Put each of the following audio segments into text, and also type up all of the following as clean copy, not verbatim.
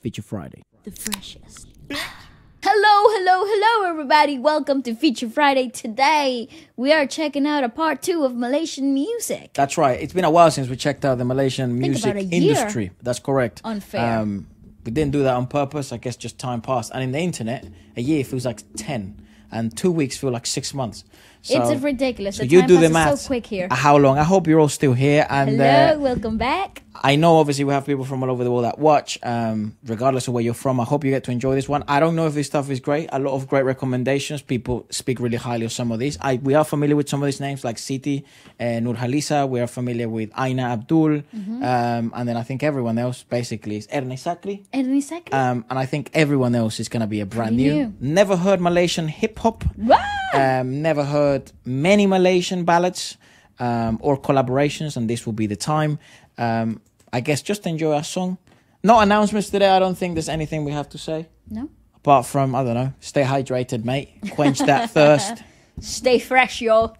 Feature Friday. The freshest. Hello, everybody. Welcome to Feature Friday. Today, we are checking out a part 2 of Malaysian music. That's right. It's been a while since we checked out the Malaysian music about a year. industry. That's correct. Unfair. We didn't do that on purpose. I guess just time passed. And in the internet, a year feels like 10. And 2 weeks feel like 6 months. So, it's ridiculous. So the you time do the passes maths. so quick here. How long? I hope you're all still here. And Hello, welcome back. I know obviously we have people from all over the world that watch, regardless of where you're from. I hope you get to enjoy this one. I don't know if this stuff is great. A lot of great recommendations. People speak really highly of some of these. We are familiar with some of these names like Siti, Nur Halisa. We are familiar with Aina Abdul. And then I think everyone else basically is Ernie Sakri. Any second. And I think everyone else is going to be a brand Pretty new. new. Never heard Malaysian hip hop. Wow. Never heard many Malaysian ballads or collaborations, and this will be the time. I guess just enjoy our song. No announcements today. I don't think there's anything we have to say. No? Apart from, I don't know, stay hydrated, mate. Quench that thirst. Stay fresh, y'all.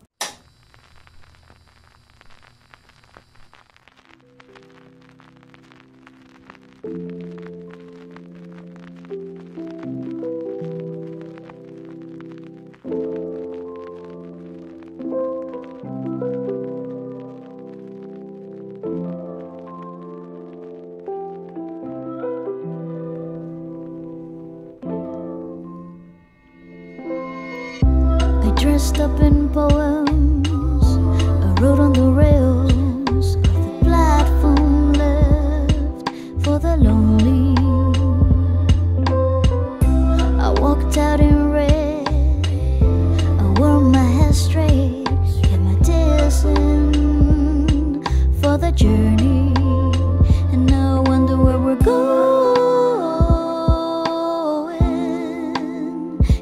I dressed up in poems I wrote on the rails of the platform left for the lonely. I walked out in red, I wore my hair straight, kept my tears in for the journey. And now I wonder where we're going,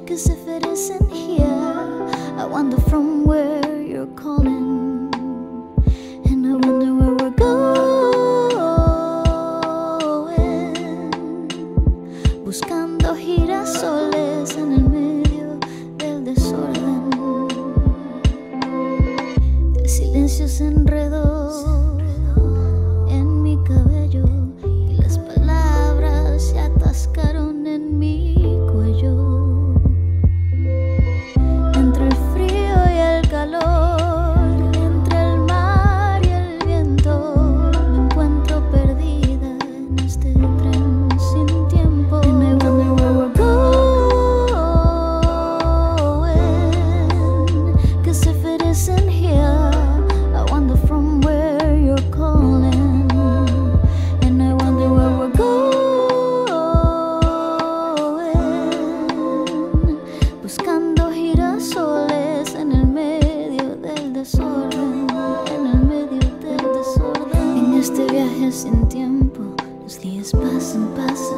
'cause if it isn't here, I wonder from where you're calling. And I wonder where we're going, buscando girasoles en el medio del desorden. El silencio se enredó en mi cabello y las palabras se atascaron en mi cuello. Entre el frío y el calor, entre el mar y el viento, me encuentro perdida en este tren sin tiempo. And I wonder where we're going, 'cause if it isn't here, I wonder from where you're calling. And I wonder where we're going, buscando girasoles en el medio del desorden, en el medio del desorden. En este viaje sin tiempo, los días pasan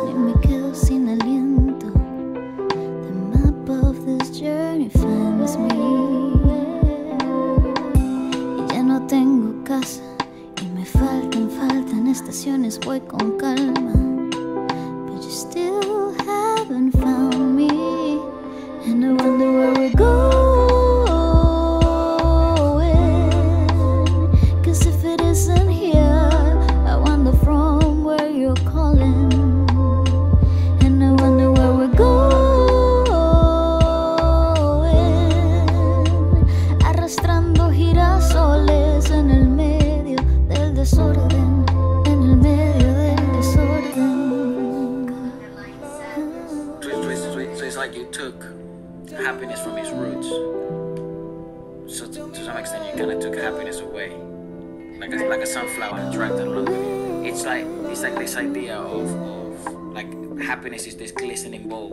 y me quedo sin aliento. The map of this journey finds me. Y ya no tengo casa y me faltan estaciones, voy con calma. But you still haven't found me. And I wonder where we're going, 'cause if it isn't here, I wonder from where you're calling. And I wonder where we're going, arrastrando girasoles en el medio del desorden, en el medio del desorden. So it's like you took happiness from its roots. So to some extent, you kind of took happiness away, like a sunflower, and dragged it along with it. It's like this idea of like happiness is this glistening ball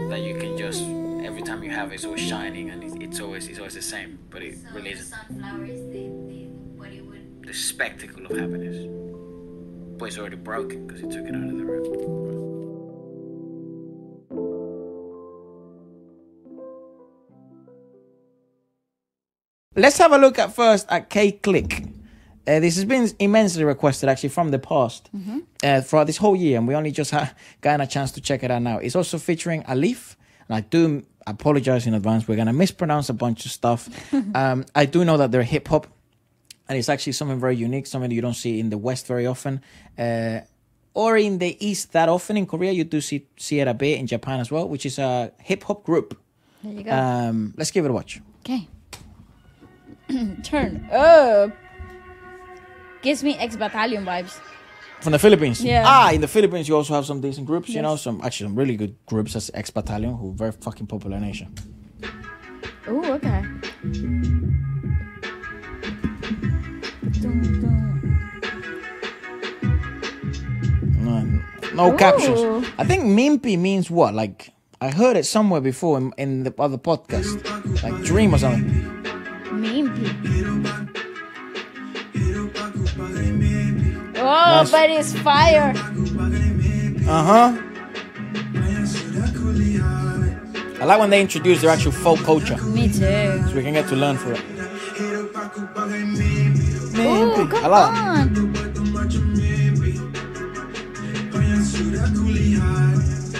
that you can just every time you have it's always shining and it's always the same, but it really isn't. Sunflower is what it would. The spectacle of happiness, but it's already broken because you took it out of the root. Let's have a look at first at K-Click. This has been immensely requested actually from the past throughout this whole year, and we only just gotten a chance to check it out now. It's also featuring Alif, and I do apologize in advance. We're going to mispronounce a bunch of stuff. I do know that they're hip hop, and it's actually something very unique, something that you don't see in the West very often. or in the East that often. In Korea, you do see it a bit. In Japan as well, which is a hip hop group. There you go. Let's give it a watch. Okay. Turn up. Gives me X Battalion vibes. From the Philippines. Yeah. In the Philippines, you also have some decent groups. You Yes. know, some really good groups as X Battalion, who are very fucking popular in Asia. Oh, okay. No Ooh. captions. I think Mimpi means what? Like, I heard it somewhere before in the other podcast. Like dream or something. Mimpi. Oh, Nice. but it's fire. Uh-huh. I like when they introduce their actual folk culture. Me too. So we can get to learn for it. Ooh, come I like it. on.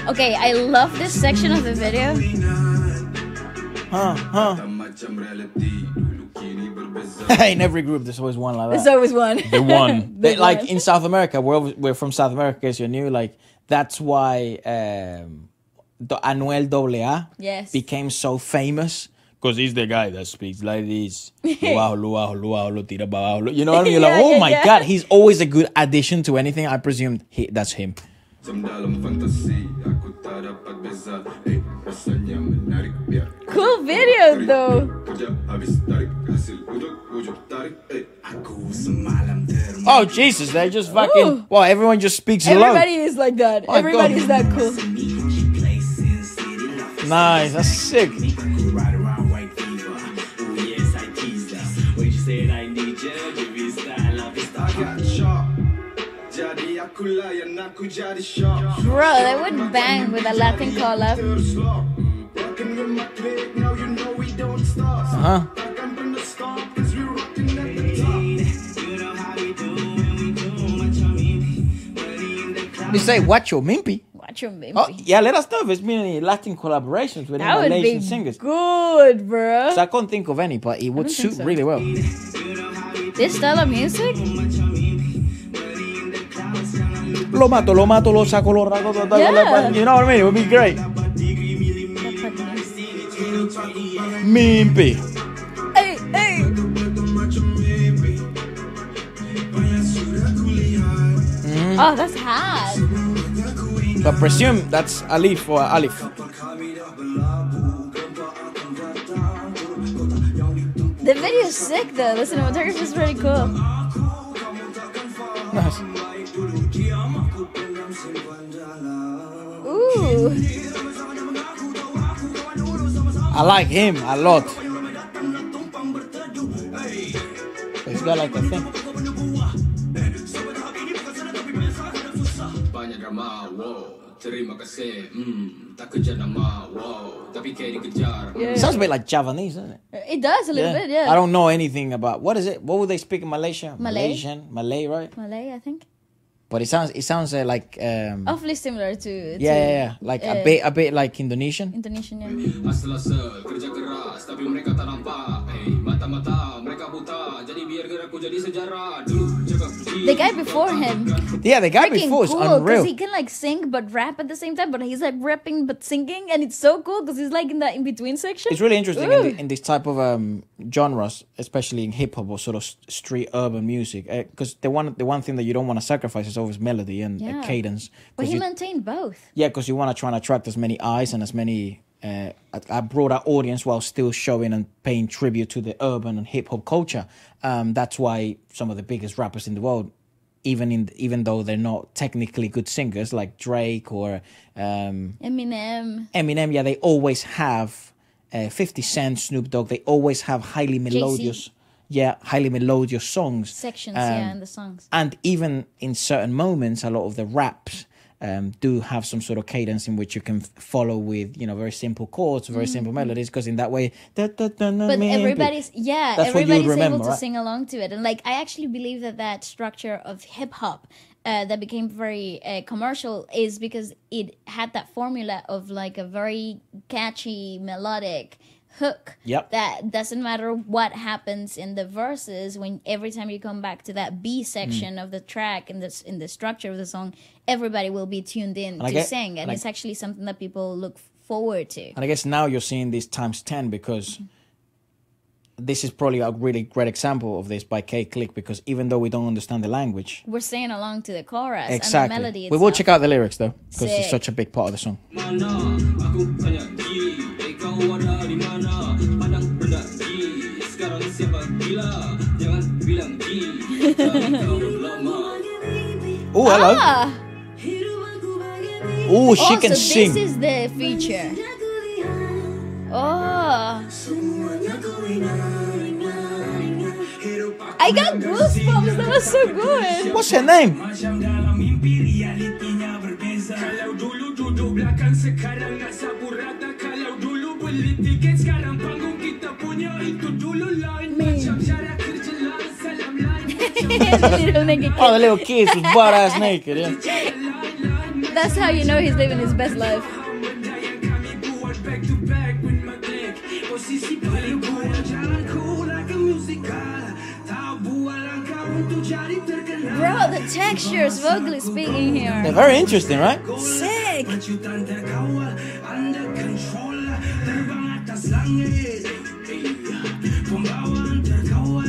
Okay, I love this section of the video. In every group, there's always one like that. There's always one. The one. The Like one. in South America, we're from South America, as you knew. Like that's why Anuel AA Yes. became so famous. Because he's the guy that speaks like this. Luau, luau, luau, lo tira pa abajo. You know what I mean? You're like, Yeah, oh yeah, my yeah. God, he's always a good addition to anything. I presume that's him. Cool video though. Oh, Jesus, they just fucking... Ooh. Well, everyone just speaks low. Everybody is like that. my Everybody God. is that cool. Nice, that's sick. Bro, they would bang with a Latin collab. Uh-huh. You say, watch your Mimpi. Watch your Mimpi. Oh, yeah, let us know if there's been any Latin collaborations with That would Malaysian be singers. good, bro. So I can't think of any, but it would don't think suit so. really well. This style of music? Lo mato, lo saco, lo rago, Yeah. you know what I mean? It would be great. Mimpi. Hey, hey. Oh, that's hot. So I presume that's Alif or Alif. The video is sick though. The cinematography is really cool. Nice. Ooh. I like him a lot. He's got like a thing. Banyak drama, wow. Terima kasih, tak kejar nama, wow. Tapi kayak dikejar. It sounds a bit like Javanese, doesn't it? It does a little bit, yeah. I don't know anything about what is it? What would they speak in Malaysia? Malay. Malaysian, Malay, right? Malay, I think. But it sounds like Awfully similar to yeah, like a bit like Indonesian. Indonesian, yeah. Asal-asal kerja keras, tapi mereka tak nampak. Mata-mata mereka buta, jadi biar gerakku jadi sejarah. Dulu cakap The guy before him, Yeah, the guy freaking before is cool unreal. because he can like sing but rap at the same time. But he's like rapping but singing, and it's so cool because he's like in that in between section. It's really interesting Ooh. in this type of genres, especially in hip hop or sort of street urban music. Because the one thing that you don't want to sacrifice is always melody and Yeah. cadence. But 'Cause he you- maintained both. Yeah, because you want to try and attract as many eyes and as many a broader audience while still showing and paying tribute to the urban and hip hop culture. That's why some of the biggest rappers in the world, even though they're not technically good singers like Drake or Eminem. Eminem, yeah, they always have 50 Cent, Snoop Dogg. They always have highly melodious, highly melodious songs. Sections, yeah, in the songs. And even in certain moments, a lot of the raps do have some sort of cadence in which you can follow with, very simple chords, very simple melodies, because in that way, But everybody's That's what you would everybody's remember, able to right? sing along to it, and like I actually believe that structure of hip hop that became very commercial is because it had that formula of like a very catchy melodic hook. Yep. That doesn't matter what happens in the verses. When every time you come back to that B section of the track in the structure of the song, everybody will be tuned in to sing, and it's actually something that people look forward to. And I guess now you're seeing this times 10 because this is probably a really great example of this by K-Click, because even though we don't understand the language, we're singing along to the chorus exactly. and the melody itself. We will check out the lyrics though, because it's Sick. such a big part of the song. Mana aku tanya G, kau ada di mana? Pandang rendah G, sekarang siapa gila? Jangan bilang G, cari kau lama. Oh, hello. Oh, she Oh, can so sing. this is the feature. Oh, I got goosebumps. That was so good. What's her name? Macam dalam mimpi realitinya berbeza. Kalau dulu duduk belakang sekarang nak sapu rata. Kalau dulu beli tiket sekarang panggung kita punya itu dulu line. Macam cara kerja line salam line. Little nigga Oh, the kid. little kids was butt ass naked. Yeah. That's how you know he's living his best life. Benda yang kami buat back to back with my click. Posisi paling kuat jalanku lagu musikal. Tak buat langkah untuk jadi terkenal. Bro, the textures, vocally speaking They're here. very interesting, right? Sick. Kejutan terkawal, under control, terbang atas langit. Pembawaan terkawal,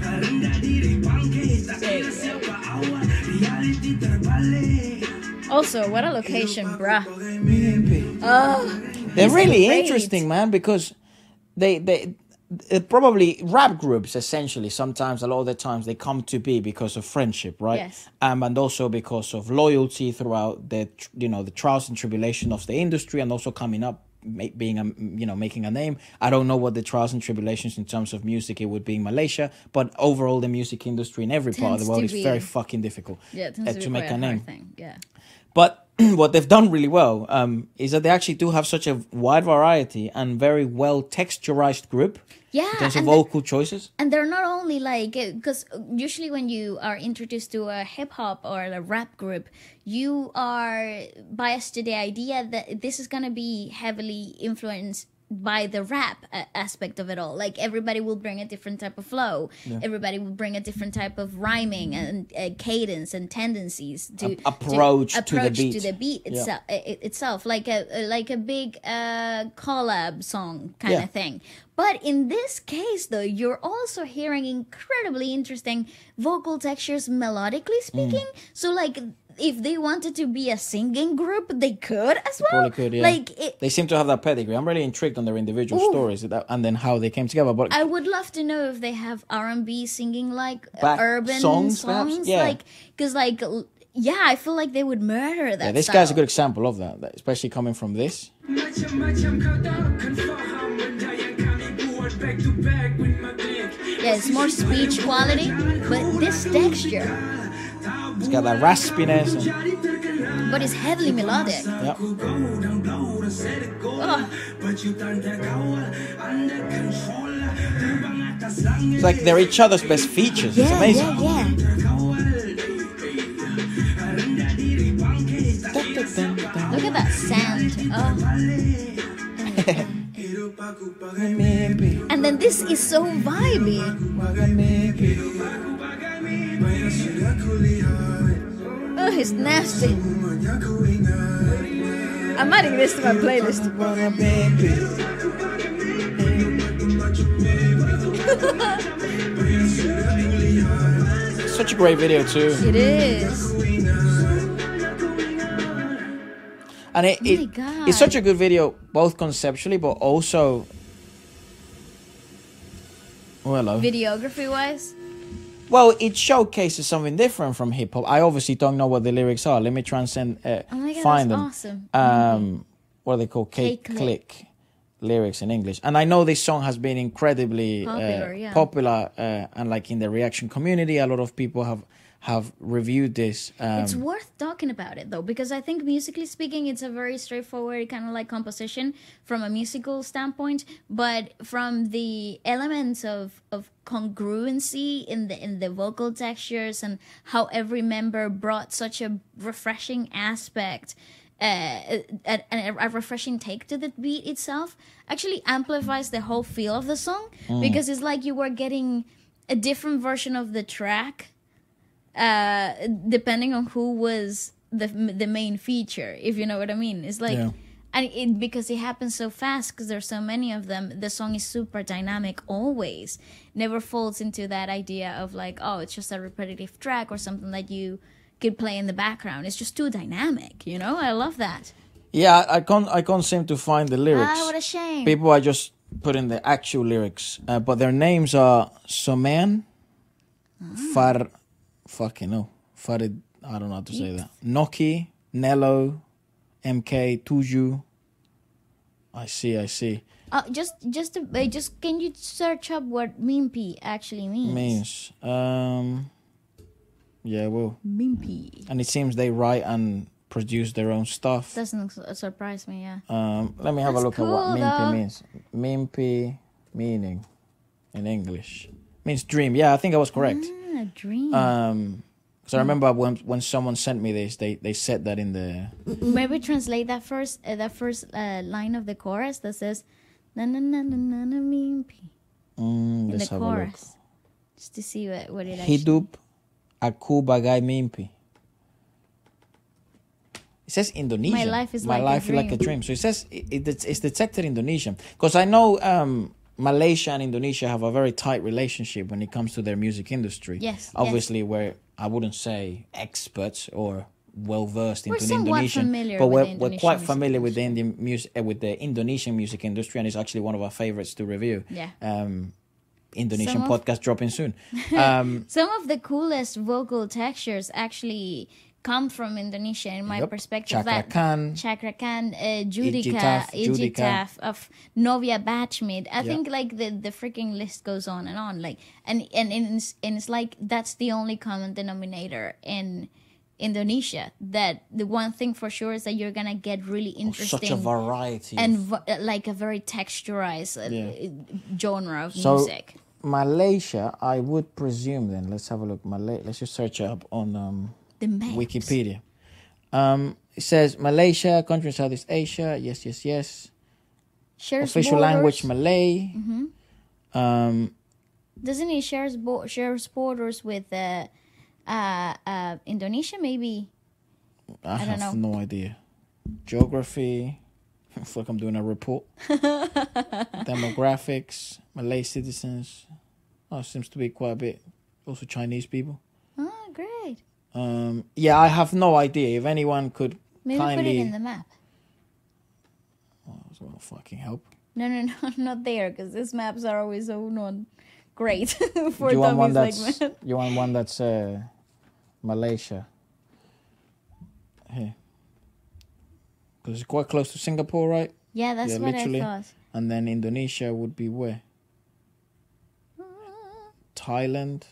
rendah diri bangkit, tak kira siapa awal, reality terbalik. Also, what a location, bruh. Oh, They're these really are great. interesting, man, because they probably rap groups essentially sometimes a lot of the times they come to be because of friendship, right? Yes. And also because of loyalty throughout the the trials and tribulation of the industry, and also coming up, being making a name. I don't know what the trials and tribulations in terms of music it would be in Malaysia, but overall the music industry in every part of the Tends world to is be- very fucking difficult Yeah, it tends to be make quite a name. hard thing. Yeah. But what they've done really well is that they actually do have such a wide variety and very well texturized group Yeah, in terms of and vocal choices. And they're not only like, because usually when you are introduced to a hip hop or a rap group, you are biased to the idea that this is going to be heavily influenced by the rap aspect of it all. Like everybody will bring a different type of flow. Everybody will bring a different type of rhyming and cadence and tendencies to Approach to the beat. to the beat itself, like a big collab song kind Yeah. of thing. But in this case, though, you're also hearing incredibly interesting vocal textures, melodically speaking. So, like, if they wanted to be a singing group, they could as well. Probably could, yeah. Like, They seem to have that pedigree. I'm really intrigued on their individual stories and then how they came together. But I would love to know if they have R&B singing, like, Back urban songs, songs. perhaps? Yeah. Like, because, like, yeah, I feel like they would murder that this style. guy's a good example of that, especially coming from this. Macam-macam kau takkan faham benda yang kami buat back to back with my click. Yeah, it's more speech quality, but this texture, It's got that raspiness. And, but it's heavily melodic. yeah. Oh. It's like they're each other's best features. It's amazing. Yeah. Look at that sand. Oh. And then this is so vibey. Oh, it's nasty. I'm adding this to my playlist. Such a great video too. It is. And Oh my God. it's such a good video, both conceptually, but also... Oh, hello. Videography wise. Well, it showcases something different from hip hop. I obviously don't know what the lyrics are. Let me try and Oh my God, find that's them. awesome. What are they called? K-Click. Click lyrics in English. And I know this song has been incredibly Popular, and like in the reaction community, a lot of people have reviewed this. It's worth talking about it though, because I think musically speaking, it's a very straightforward kind of like composition from a musical standpoint, but from the elements of congruency in the vocal textures and how every member brought such a refreshing aspect a refreshing take to the beat itself actually amplifies the whole feel of the song, because it's like you were getting a different version of the track depending on who was the main feature, if you know what I mean. It's like, Yeah. and because it happens so fast, because there's so many of them, the song is super dynamic always. Never falls into that idea of like, oh, it's just a repetitive track or something that you could play in the background. It's just too dynamic, you know? I love that. Yeah, I can't seem to find the lyrics. Ah, what a shame. People are just putting the actual lyrics, but their names are Soman, Farid, I don't know how to say that. Noki, Nello, MK, Tuju. I see. Just can you search up what Mimpi actually means? Yeah, well. Mimpi. And it seems they write and produce their own stuff. Doesn't surprise me, yeah. Let me have a That's look at what cool, Mimpi though. means. Mimpi meaning in English means dream. Yeah, I think I was correct. Ah, dream. So I remember when someone sent me this, they said that in the Maybe translate that first line of the chorus that says na na na na na na Mimpi in let's the have a look. chorus, just to see what it actually. Hidup aku bagai mimpi. It says Indonesian. My life is My like a life is like a dream. dream. So it says it's detected Indonesian, because I know Malaysia and Indonesia have a very tight relationship when it comes to their music industry. Yes, Obviously, we're, I wouldn't say experts or well versed We're into the somewhat Indonesian, familiar but with the we're quite Indonesian familiar music with the Indian music, with the Indonesian music industry, and it's actually one of our favorites to review. Yeah. Indonesian Some of- podcast dropping soon. Some of the coolest vocal textures actually come from Indonesia, in my Yup. perspective. Chakrakan. Chakrakan, Judika, Judika. of Novia Batchmid. I Yeah. think like the freaking list goes on and on. Like and it's like that's the only common denominator in Indonesia. That the one thing for sure is that you're gonna get really interesting Such a variety. and like a very texturized genre of So, music. Malaysia, I would presume then. Let's have a look. Let's just search it up on The maps. Wikipedia. It says Malaysia, country in Southeast Asia. Yes. Shares Official language borders. Malay. Doesn't it shares borders with Indonesia? Maybe. I don't have know. no idea. Geography. I feel like I'm doing a report. Demographics. Malay citizens. Oh, seems to be quite a bit. Also Chinese people. Oh, great. Yeah, I have no idea. If anyone could Maybe kindly... put it in the map. Oh, this won't fucking help. No, not there, because these maps are always so not great for Do you want one dummies that's like me. you want one that's Malaysia? Here, because it's quite close to Singapore, right? Yeah, that's Yeah, what literally. I thought. And then Indonesia would be where? Thailand.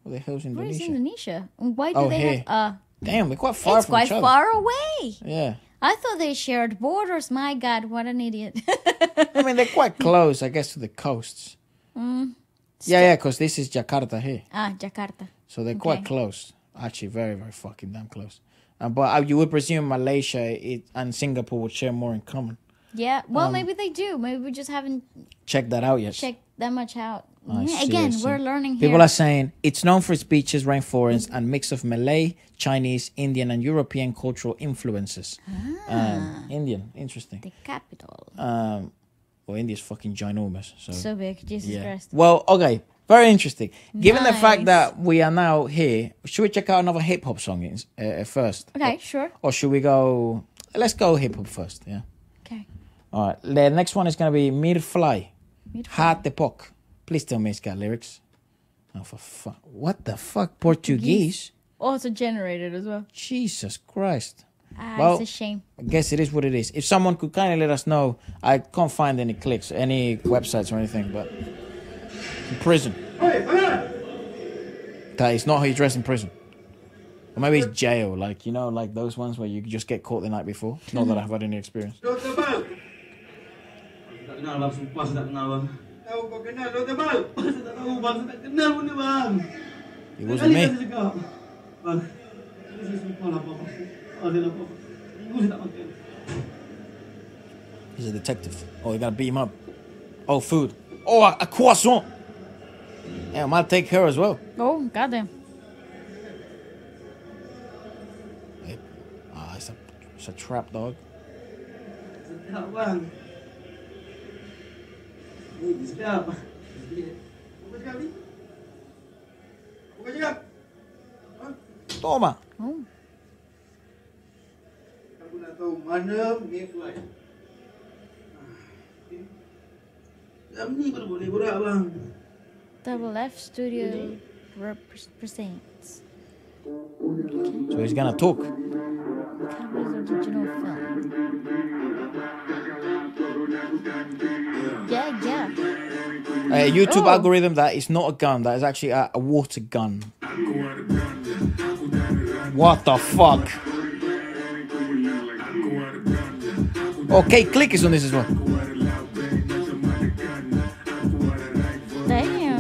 What the hell's Where is Indonesia? Indonesia? Why do Oh, they here. have? Damn, they're quite far It's from quite each other. far away. Yeah, I thought they shared borders. My God, what an idiot! I mean they're quite close, I guess, to the coasts. Yeah, because this is Jakarta here, Jakarta. so they're quite Okay. close. Actually, very, very fucking damn close. But you would presume Malaysia and Singapore would share more in common. Yeah, well, maybe they do. Maybe we just haven't Check that out yet. checked that much out. I see, Again, I see. we're learning here. People are saying it's known for its beaches, rainforests, and mix of Malay, Chinese, Indian, and European cultural influences. Indian, interesting. the capital. Well, India's fucking ginormous. So big, Jesus yeah. Christ. Well, okay, very interesting. Given the fact Nice. that we are now here, should we check out another hip hop song first? Okay, sure. Or should we go? Let's go hip hop first. Yeah. Okay. All right. The next one is gonna be Mir Fly. Mir Hat the Poc. Please tell me it's got lyrics. Oh, for fuck. What the fuck? Portuguese? Also generated as well. Jesus Christ. Well, It's a shame. I guess it is what it is. If someone could kindly let us know, I can't find any clicks, any websites or anything, but in prison. That is not how you dress in prison. Or maybe it's jail, like, you know, like those ones where you just get caught the night before. Not that I've had any experience. Tak kenal bang, sumpah saya tak kenal bang. Tahu kau kenal, Dr. Bang? Saya tak tahu bang, saya tak kenal pun dia bang. It wasn't me. Saya cakap. Bang, He's a detective. Oh, you gotta beat him up. Oh, food. Oh, a croissant. Damn, I'll take her as well. Oh, goddamn. Ah, it's a trap, dog. Toma. Oh. Aku nak tahu mana Mayfly. Jam ni baru boleh borak bang. Double F Studio presents So he's gonna talk. Cameras original film. Yeah. YouTube Oh. algorithm, that is not a gun. That is actually a water gun. What the fuck? Okay, click is on this as well. Damn.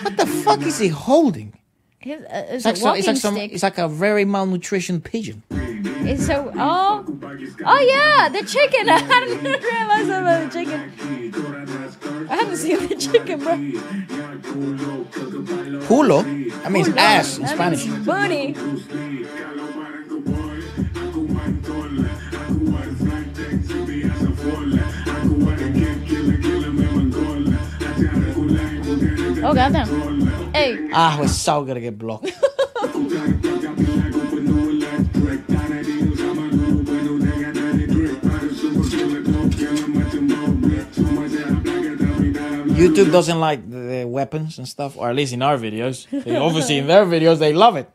What the fuck is he holding? It's a walking stick. It's like a very malnutrition pigeon. It's so. Oh yeah, the chicken. I didn't realize about the chicken. I haven't seen the chicken, bro. Culo? I mean, it's ass in Spanish. Booty. Oh goddamn! Hey. Ah, we're so gonna get blocked. YouTube doesn't like the weapons and stuff, or at least in our videos. Obviously, in their videos, they love it.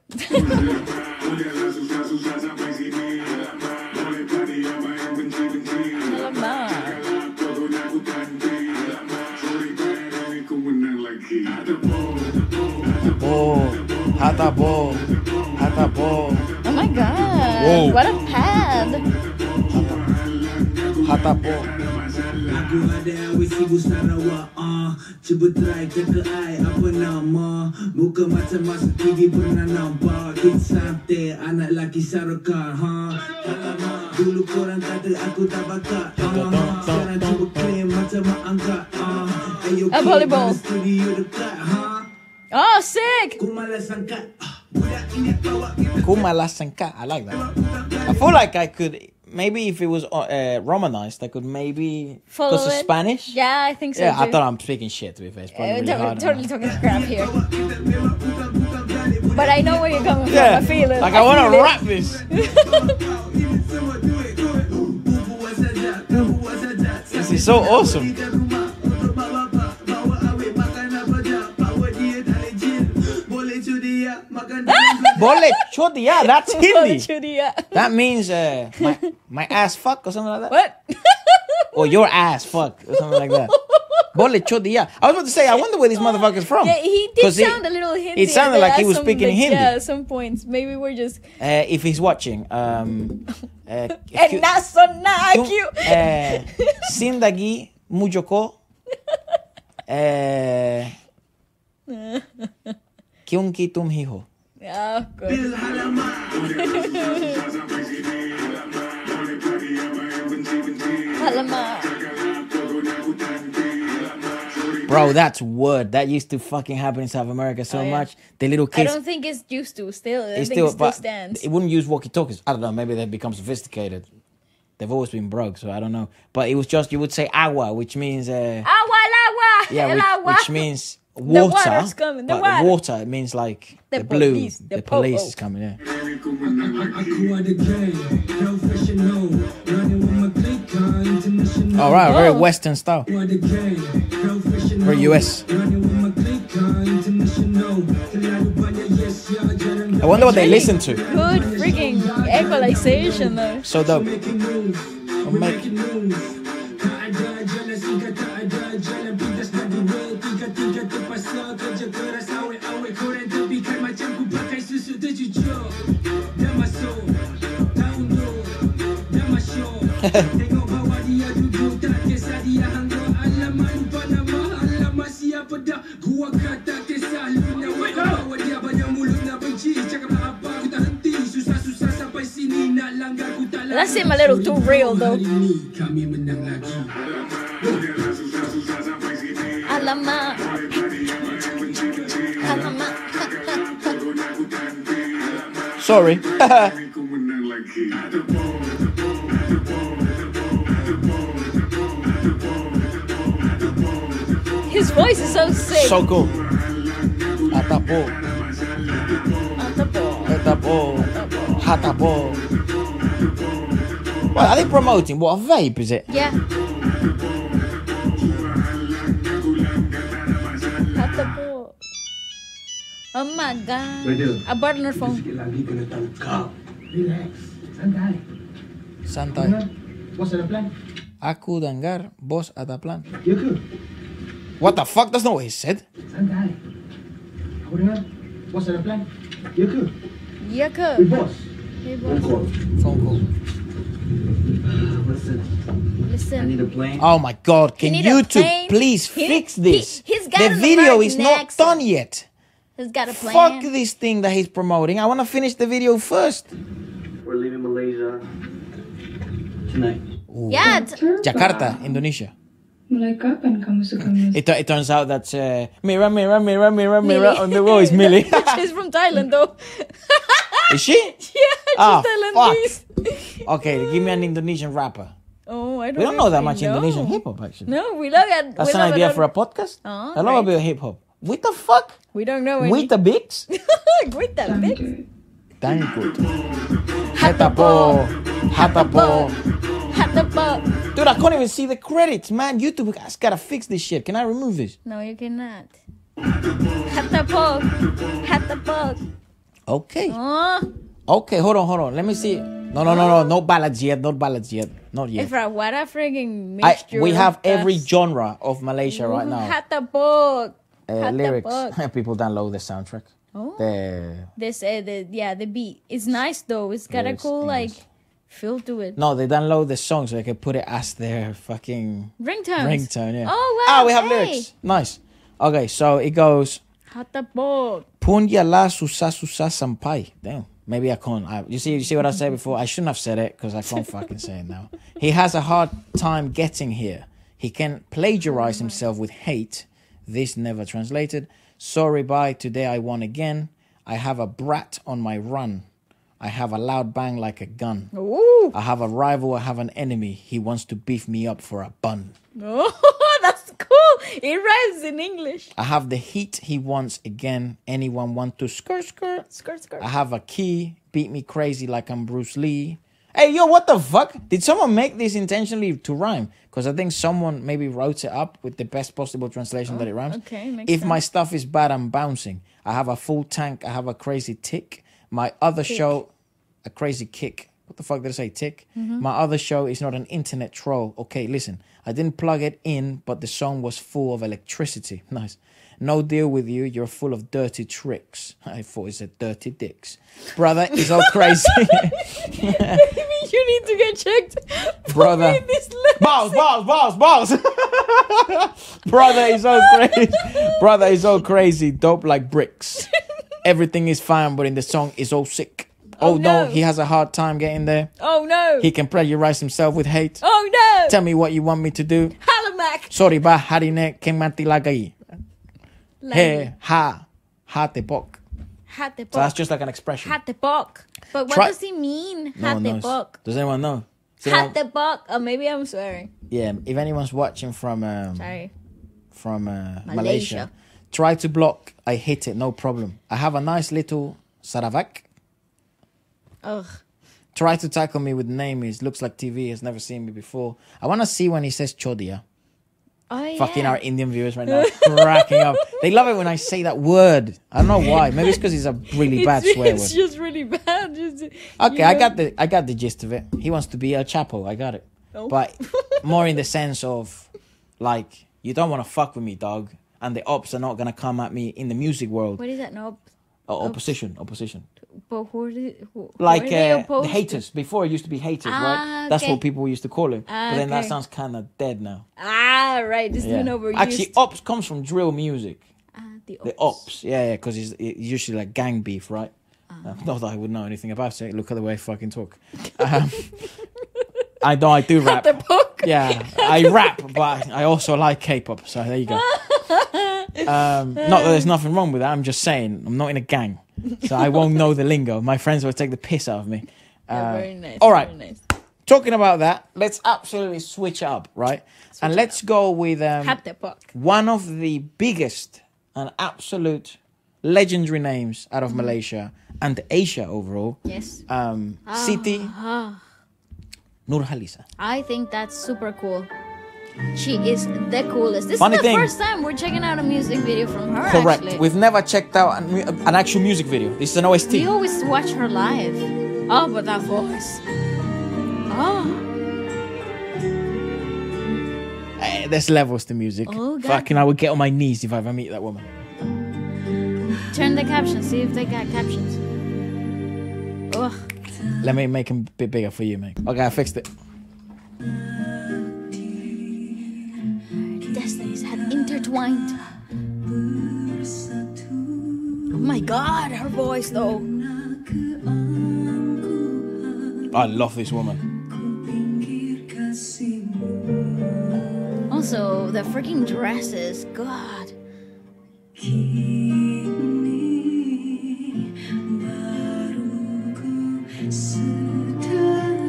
Hatabo. Oh my god! Whoa. What a pad! Hatabo. Aku ada ibu Sarawak, cuba try teka ai apa nama. Muka macam masa TV pernah nampak. Hit santai anak laki Sarawak, alamak. Dulu korang kata aku tak bakat, sekarang cuba claim macam mak angkat, ayo volleyball. studio dekat, Oh, sick! Ku malas angkat, budak ini bawa kita. Kumalasanka. I like that. I feel like I could, maybe if it was Romanized, I could maybe, Follow because of it? Spanish. Yeah, I think so Yeah, I too. thought I'm speaking shit, to be fair. It's probably really hard. Totally talking crap here. But I know where you're coming from. Yeah, I feel it. like I want to feel it. rap this. This is so awesome. Bole chodia, that's Hindi. That means my ass fuck or something like that. What? Or your ass fuck or something like that. Bole chodia. I was about to say, I wonder where this motherfucker's from. Yeah, he did 'Cause sound a little Hindi. It sounded like he was Some, speaking Hindi. Yeah, at some points. Maybe we're just. If he's watching, And not so not cute. Sindagi mujoko. Kyunki tum hi ho. Oh, good. Alamak. Bro, that's word. That used to fucking happen in South America so yeah. much. The little I kids. don't think it's used to still. I It's think it still but stands. it wouldn't use walkie-talkies. I don't know. Maybe they've become sophisticated. They've always been broke, so I don't know. But it was just, you would say agua, which means Agua, el agua, yeah, el agua. which means water. water's coming, the but water. Water, it means like The the blue. police, the The police po-po. is coming. Yeah. Aku ada gang, professional, running with my clique, international. All right, very Oh. Western style. Aku ada gang, professional, Very US. running with my clique, international. Terlalu banyak yes ya, jarang I wonder what they listen to. Good freaking equalization though. So dope. making moves. I'm make- Making moves. Tak ada jalan singgah, tak ada jalan pintas dah dua. Tiga-tiga terpaksa kerja keras awet-awet. Korang tepikan macam ku pakai susu tercucuk. Dah masuk, tahu tu, dah masuk. Tengok bawah dia duduk, tak kisah dia hangga. Alamak lupa nama, alamak siapa dah. Gua kata kisah That seemed a little too real though. Kami menang lagi. Alamak. Alamak. Sorry. His voice is so sick. So cool. Atapo. Atapo. Atapo. Hatapo. What are they promoting? What, a vape is it? Yeah. Atapo. Oh my god. A burner phone. Sikit lagi kena tangkap. Relax. Santai. Santai. Bos ada plan? Aku dengar bos ada plan. Ya ke? What the fuck? That's not what he said. Santai. Aku dengar bos ada plan. Ya ke? Ya ke? Bos. Hey boss. Phone call. Listen. Listen. a plane. Oh my god, can need a YouTube plane? please fix this? He's got The an video is American not accent. done yet. He's got a plan. Fuck this thing that he's promoting. I want to finish the video first. We're leaving Malaysia tonight. Yeah. Jakarta, Indonesia. Mulai kapan kamu suka musik? It turns out that mirror, mirror, mirror, mirror, mirror on the wall is Millie. She's from Thailand though. Is she? Yeah, she's Ah, Thailandese. Okay, give me an Indonesian rapper. Oh, I don't We don't know that actually much Indonesian hip hop actually. No, we look at. That's we an love idea it for a on- podcast. Oh, I love a great. bit of hip hop. What the fuck? We don't know any. With the Bix? With the big. Damn good. Hatapo. Hatapo. Hatapo. Dude, I can't even see the credits, man. YouTube has gotta fix this shit. Can I remove this? No, you cannot. Hatapo. Hatapo. Okay. Oh, Okay, hold on. Let me see. No. No ballads yet. Not ballads yet. Not yet. Efra, what a frigging mixture. We have of every us. genre of Malaysia right now. Hatapo. Lyrics. Hatapo. People download the soundtrack. Oh. The This, the beat. It's nice though. It's got a Yes, cool, like, yes. feel to it. No, they download the song so they can put it as their fucking Ringtones. ringtone. Yeah. Oh, wow. we have hey. lyrics. Nice. Okay, so it goes. Hatapo. Punya la susah sampai. Damn. Maybe I can't. You see what I said before? I shouldn't have said it because I can't fucking say it now. He has a hard time getting here. He can plagiarize himself with hate. This never translated. Sorry, bye. Today I won again. I have a brat on my run. I have a loud bang like a gun. Ooh. I have a rival. I have an enemy. He wants to beef me up for a bun. Oh, that's cool. It rhymes in English. I have the heat. He wants again. Anyone want to skirt? Skirt. I have a key. Beat me crazy like I'm Bruce Lee. Hey, yo, what the fuck? Did someone make this intentionally to rhyme? Because I think someone maybe wrote it up with the best possible translation that it rhymes. Okay, makes If my sense. stuff is bad, I'm bouncing. I have a full tank. I have a crazy tick. My other show, a crazy kick. What the fuck did I say? Tick? My other show is not an internet troll. Okay, listen. I didn't plug it in, but the song was full of electricity. Nice. No deal with you. You're full of dirty tricks. I thought it said dirty dicks. Brother is all crazy. Maybe you need to get checked. Brother. For this lyrics. Balls. Brother is so crazy. Brother is so crazy. Dope like bricks. Everything is fine, but in the song is all sick. Oh, no, no. he has a hard time getting there. Oh no. He can plagiarize himself with hate. Oh no. Tell me what you want me to do. Halamak. Sorry, ba hari ne ken mati lagi. Hey, ha tepok. Hatepok. So that's just like an expression. Hatepok. But what Try- does he mean? No one knows. Hatepok. Does anyone know? Does anyone- Hatepok. Oh, maybe I'm swearing. Yeah, if anyone's watching from Sorry. Malaysia, try to block. I hit it, no problem. I have a nice little Saravak. Ugh. Try to tackle me with name is looks like TV, has never seen me before. I want to see when he says Chodia. Oh yeah. Fucking our Indian viewers right now cracking up. They love it when I say that word. I don't know why. Maybe it's because it's a really bad swear It's word. just really bad. Just, Okay, I got the gist of it. He wants to be El Chapo. I got it. Oh. But more in the sense of like you don't want to fuck with me, dog, and the ops are not gonna come at me in the music world. What is that? No. Opposition. But who are they, Like who are they the opposed to? haters. Before it used to be haters, Ah, right? That's okay. what people used to call him. But then that okay. sounds kind of dead now. Ah, right. It's been overused. Actually, ops comes from drill music. The The ops, yeah, because it's usually like gang beef, right? Not that I would know anything about it. Look at the way I fucking talk. I know I do rap. Yeah, I rap, but I also like K-pop. So there you go. Not that there's nothing wrong with that. I'm just saying I'm not in a gang, so I won't know the lingo. My friends will take the piss out of me. Very nice. All right. Very nice. Talking about that, let's absolutely switch up, right? And let's go with one of the biggest and absolute legendary names out of Malaysia and Asia overall. Yes. Siti Nurhaliza. I think that's super cool. She is the coolest. This Funny is the thing. first time we're checking out a music video from her. Correct. Actually. We've never checked out an actual music video. This is an OST. We always watch her live. Oh, but that voice. Oh. There's levels to music. Oh, God. Fucking, I would get on my knees if I ever meet that woman. Turn the captions. See if they got captions. Ugh. Let me make them a bit bigger for you, mate. Okay, I fixed it. Destinies had intertwined. Oh my God, her voice though. I love this woman. Also, the freaking dresses. God.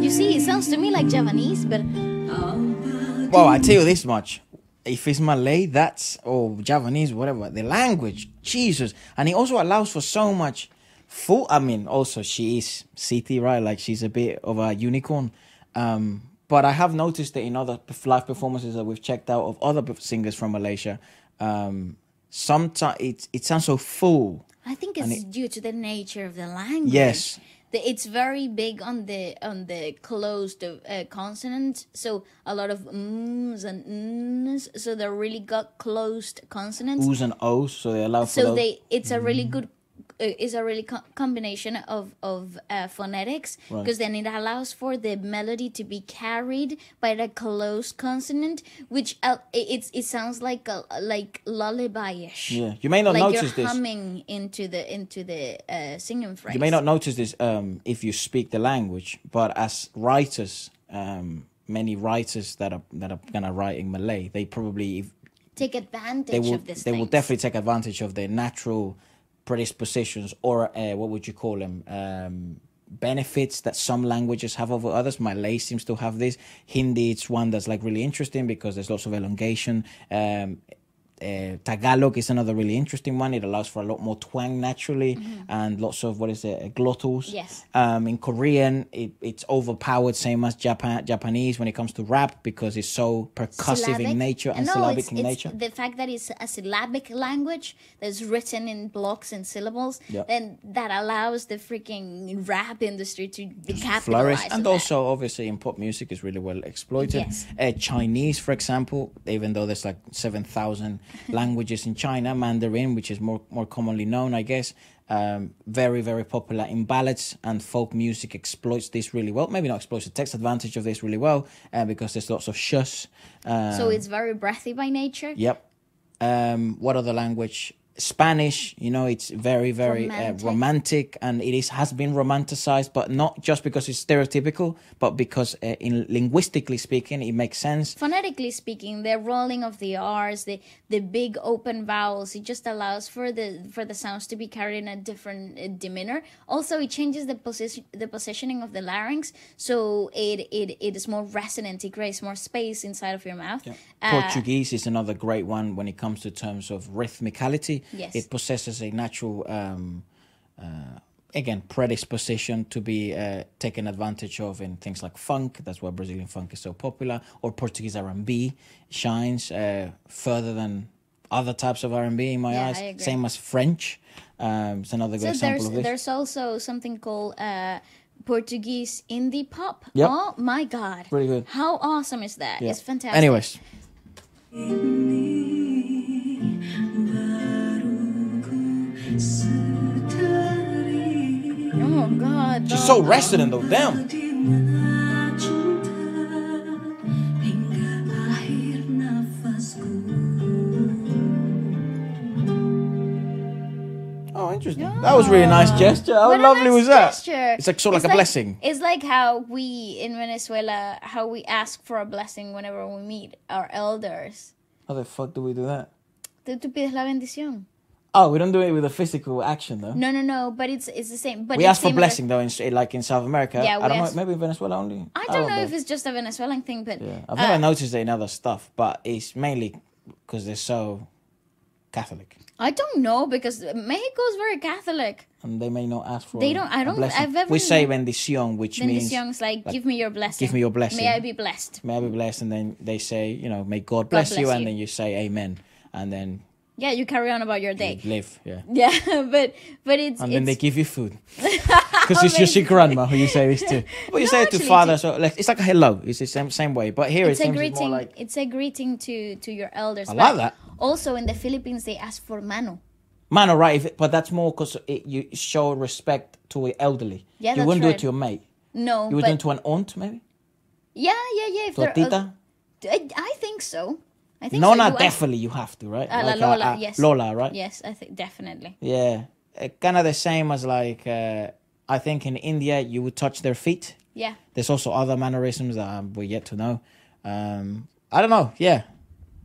You see, it sounds to me like Javanese, but Well, I tell you this much. If it's Malay, or Javanese, whatever, the language, Jesus. And it also allows for so much full. I mean, also she is Siti, right? Like she's a bit of a unicorn. But I have noticed that in other live performances that we've checked out of other singers from Malaysia, sometimes it sounds so full. I think it's due to the nature of the language. Yes. It's very big on the closed consonant, so a lot of m's and n's, so they're really got closed consonants. O's and O's, so they allow for So those. it's a really good, combination of phonetics, because then it allows for the melody to be carried by the closed consonant, which it sounds like lullaby-ish. Yeah, you may not like notice you're this. humming into the singing phrase. You may not notice this if you speak the language, but as writers, many writers that are gonna write in Malay, they probably take advantage of this. They will definitely take advantage of their natural predispositions, or what would you call them? Benefits that some languages have over others. Malay seems to have this. Hindi, it's one that's like really interesting because there's lots of elongation. Tagalog is another really interesting one. It allows for a lot more twang naturally, and lots of glottals. Yes. In Korean, it's overpowered, same as Japanese when it comes to rap, because it's so percussive in nature and syllabic in nature. The fact that it's a syllabic language that's written in blocks and syllables, then that allows the freaking rap industry to capitalize flourish. on And that. also, obviously, in pop music is really well exploited. Yes. Chinese, for example, even though there's like 7,000 languages in China, Mandarin, which is more commonly known, I guess, very, very popular in ballads, and folk music exploits this really well. Maybe not exploits, it takes advantage of this really well, because there's lots of shush. So it's very breathy by nature. Yep. What other language? Spanish, it's very, very romantic, and has been romanticized, but not just because it's stereotypical, but because in linguistically speaking, it makes sense. Phonetically speaking, the rolling of the R's, the big open vowels, it just allows for the sounds to be carried in a different demeanor. Also, it changes the positioning of the larynx, so it is more resonant. It creates more space inside of your mouth. Yep. Portuguese is another great one when it comes to terms of rhythmicality. Yes. It possesses a natural, again, predisposition to be taken advantage of in things like funk. That's why Brazilian funk is so popular. Or Portuguese R&B shines further than other types of R&B in my eyes. I agree. Same as French. It's another good example of this. There's also something called Portuguese indie pop. Yep. Oh my God. Really good. How awesome is that? Yeah. It's fantastic. Anyways. Oh God. She's so resonant though, damn. Oh, interesting. That was really nice gesture. How What a lovely nice was that? gesture. It's like sort of like a blessing. It's like how we in Venezuela, how we ask for a blessing whenever we meet our elders. How the fuck do we do that? Tú pides la bendición. Oh, we don't do it with a physical action though. No, but it's the same. But We it's ask for similar. blessing though, like in South America. Yeah, I don't we know, ask- maybe in Venezuela only. I don't know if it's just a Venezuelan thing, but Yeah, I've never noticed it in other stuff, but it's mainly because they're so Catholic, I don't know because Mexico is very Catholic. and they may not ask for. They don't- I a don't- blessing. I've ever We say known- bendición, which means Bendicion's like, give me your blessing. give me your blessing. May I be blessed. may I be blessed, and then they say, may God bless you, bless and you. then you say amen, and then Yeah, you carry on about your day. you live, yeah. Yeah, but it's And then they it's, give you food. Because it's just your grandma who you say this to. But you say it to actually, father, so like, it's like a hello. It's the same way. But here it's it a seems greeting. more like It's a greeting to your elders. I But like that. Also, in the Philippines, they ask for mano. man, all right. But that's more because you show respect to the elderly. Yeah, you that's wouldn't do right. it to your mate. No, You would but do it to an aunt, maybe. yeah. If To a they're tita. I think so. I think No, so. no, You ask- definitely you have to, right? La Like, Lola, yes. Lola, right? Yes, I think definitely. Yeah, kind of the same as like I think in India you would touch their feet. Yeah. There's also other mannerisms that we're yet to know. I don't know. Yeah,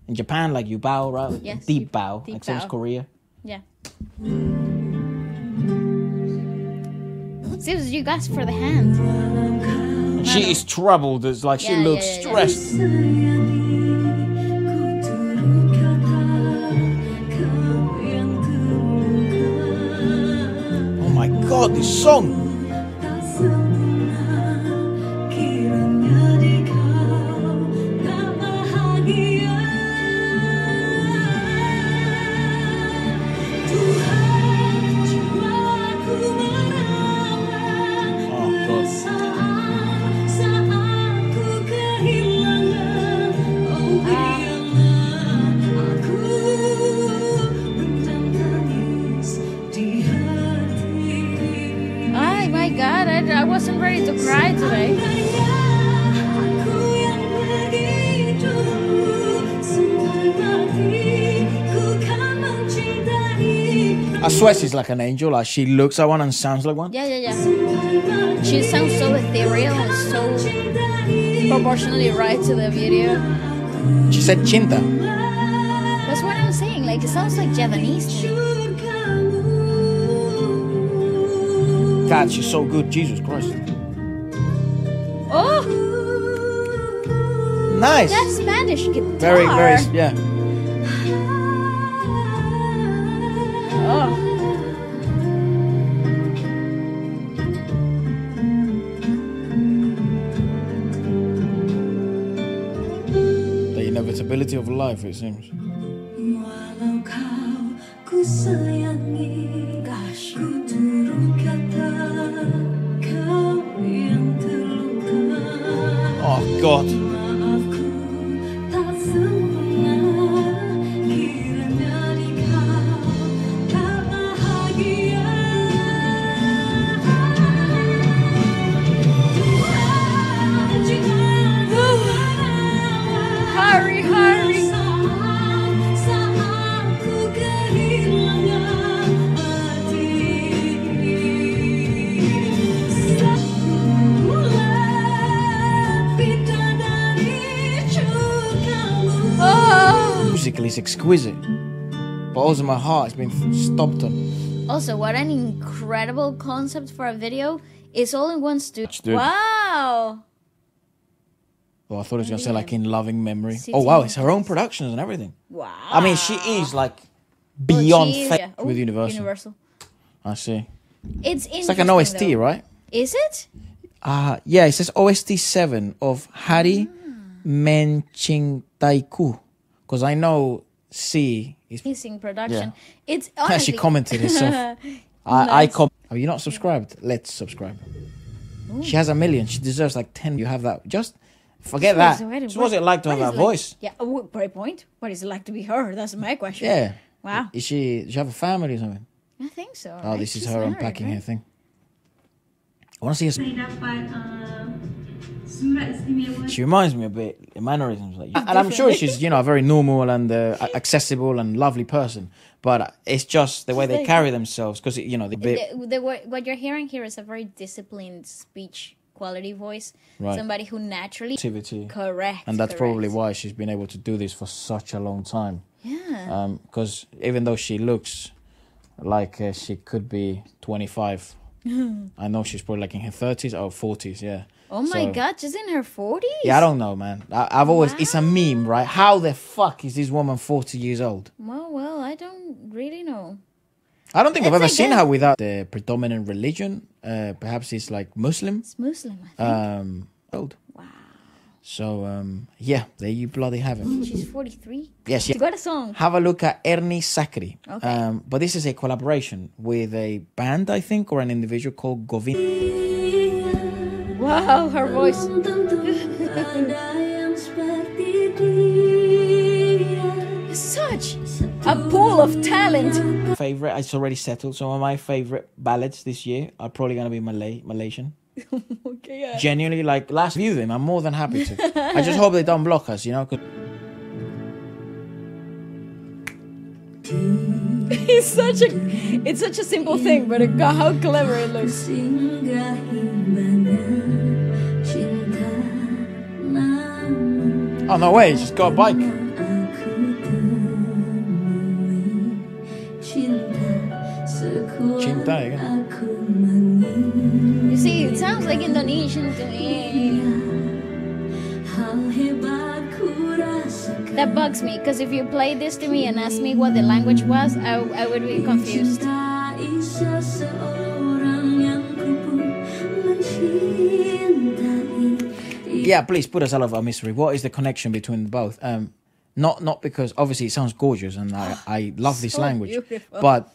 in Japan, like you bow, right? Yes, Deep you- bow, deep like same as bow. Korea. Yeah. See, you asked for the hand. She is troubled. It's like she Yeah, looks yeah. stressed. Oh my god, this song! Oh god. Oh my god, I wasn't ready to cry today. I swear she's like an angel. Like she looks like one and sounds like one. Yeah. She sounds so ethereal and so proportionally right to the video. She said chinta. That's what I'm saying. Like, it sounds like Japanese to me. God, she's so good. Jesus Christ. Oh, Nice. that's Spanish guitar. Very, yeah. Oh. The inevitability of life, it seems. Gosh. Oh God. Hurry. Oh. Musically, it's exquisite. But also my heart has been stomped on. Also, what an incredible concept for a video. It's all in one studio. Studio. Wow. Oh, I thought it was going to say like in loving memory. City Oh wow, it's her own productions and everything. Wow. I mean, she is like beyond Well, she is, fake yeah. with Ooh, Universal. I see. It's It's like an OST, though. right? Is it? Yeah, it says OST 7 of Hari Menchintaiku. Because I know C is. Amazing production. Yeah. It's She honestly commented herself. I Are you not subscribed? Let's subscribe. She has 1 million. She deserves like 10. You have that. Just forget that. So what's it like to have that voice? Yeah, great point. What is it like to be her? That's my question. Yeah. Wow. Does she have a family or something? I think so. Oh, right? this is She's her married, unpacking right? her thing. I want to see her. May dapat She reminds me a bit, mannerisms like you. And I'm sure she's, a very normal and accessible and lovely person. But it's just the way they carry themselves, because, what you're hearing here is a very disciplined speech quality voice. Right. Somebody who naturally... Activity. Correct. And that's probably why she's been able to do this for such a long time. Yeah. Because even though she looks like she could be 25, I know she's probably like in her 30s or 40s, yeah. Oh my God, she's in her 40s? Yeah, I don't know, man. I've always... It's a meme, right? How the fuck is this woman 40 years old? Well, I don't really know. I don't think I've ever seen her without the predominant religion. Perhaps it's like Muslim. It's Muslim, I think. Old. Wow. So, yeah, there you bloody have it. She's 43? Yes, She got a song. Have a look at Ernie Sakri. Okay. But this is a collaboration with a band, I think, or an individual called Govind. Wow, her voice. Such a pool of talent. Favorite, it's already settled. Some of my favorite ballads this year are probably going to be Malaysian. Okay, yeah. Genuinely, like, last view them, I'm more than happy to. I just hope they don't block us, 'cause It's such a simple thing, but how clever it looks. Oh, no way, he's just got a bike. Cinta, yeah. You see, it sounds like Indonesian to me. That bugs me, because if you play this to me and ask me what the language was, I would be confused. Yeah, please put us out of our misery. What is the connection between both? Not because obviously it sounds gorgeous and I love this language, beautiful. but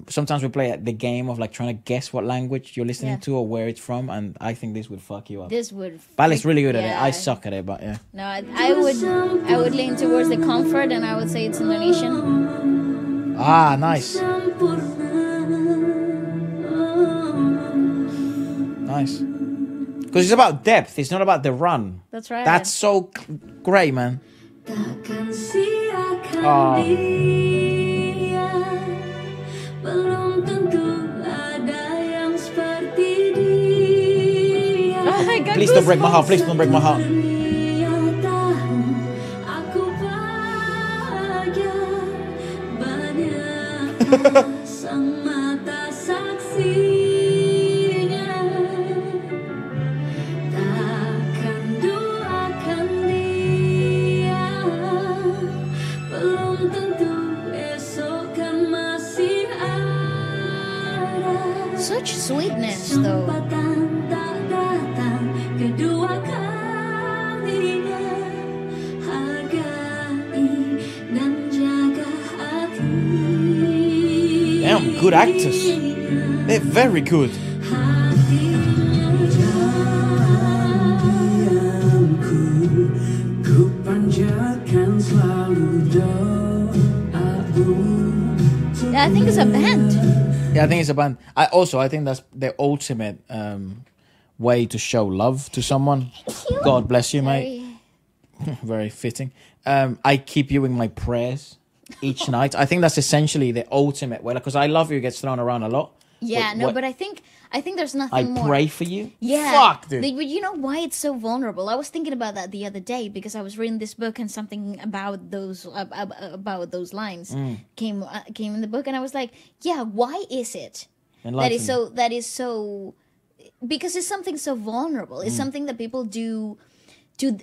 sometimes we play the game of like trying to guess what language you're listening to or where it's from, and I think this would fuck you up. This would. Bali's really good at it. I suck at it, but yeah. No, I would lean towards the comfort, and I would say it's Indonesian. Ah, nice. Nice. Because it's about depth. It's not about the run. That's right. That's so great, man. Oh. Please don't break my heart. Please don't break my heart. Such sweetness, though. Damn, good actors. They're very good. Yeah, I think it's a band. Yeah, I think it's a band. I think that's the ultimate way to show love to someone. God bless you, mate. Very fitting. I keep you in my prayers each night. I think that's essentially the ultimate way, because I love you gets thrown around a lot. Yeah, but I think there's nothing more. I pray for you? Yeah. Fuck, dude. But you know why it's so vulnerable? I was thinking about that the other day because I was reading this book and something about those lines came in the book, and I was like, yeah, why is it that is so because it's something so vulnerable. It's something that people do